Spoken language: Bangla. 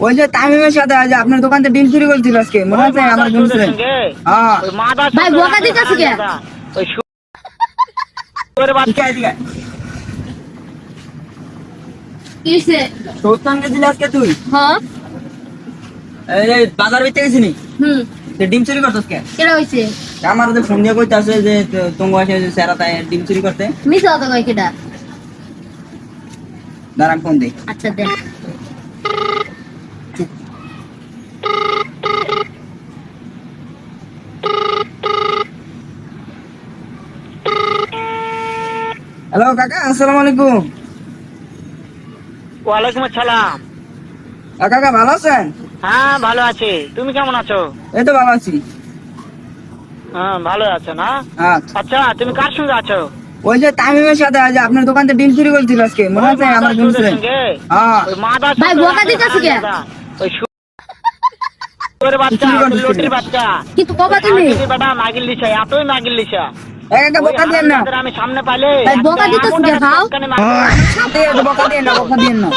ওই যে তামিমের সাথে আজ আপনার দোকান থেকে ডিম চুরি করেছিল আজকে মনে আছে আমার শুনছে হ্যাঁ ভাই বকা দিতেছে কে? ওই শুয়োরের বাচ্চা। ঠিক আছে কিসে? তোর সঙ্গে দিল আজকে তুই হ্যাঁ এই যে বাজার বেচতে গেছিনি হুম যে ডিম চুরি করতেছ কে কেডা হইছে? আমার তো ফোন দিয়ে কইতে আছে যে তোমার বাসায় স্যারা তাই ডিম চুরি করতে মিছা কথা কই কেডা? দাঁড়ান ফোন দিই আচ্ছা দেখ হ্যালো কাকা আসসালামু আলাইকুম ওয়ালাইকুম আসসালাম। কাকা ভালো আছেন? হ্যাঁ ভালো আছি, তুমি কেমন আছো? এই তো ভালো আছি হ্যাঁ ভালো আছো না? হ্যাঁ আচ্ছা তুমি কার সঙ্গে আছো? ওই যে তামিমের সাথে আজ আপনার দোকান থেকে ডিম চুরি করেছিল আজকে মনে আছে আমার শুনছে হ্যাঁ ওই মাদার ভাই বকা দিতেছে কে? ওই শুয়োরের বাচ্চা, চুরি করতেছে। লটির বাচ্চা। কিন্তু কবা তুমি? বেটা মাগিল লিসা, এতই মাগিল লিসা। একটা বকা দিয়ে না আমি সামনে পাইলে ভাই বকা দিতেছে কে? খাও বকা দিয়ে না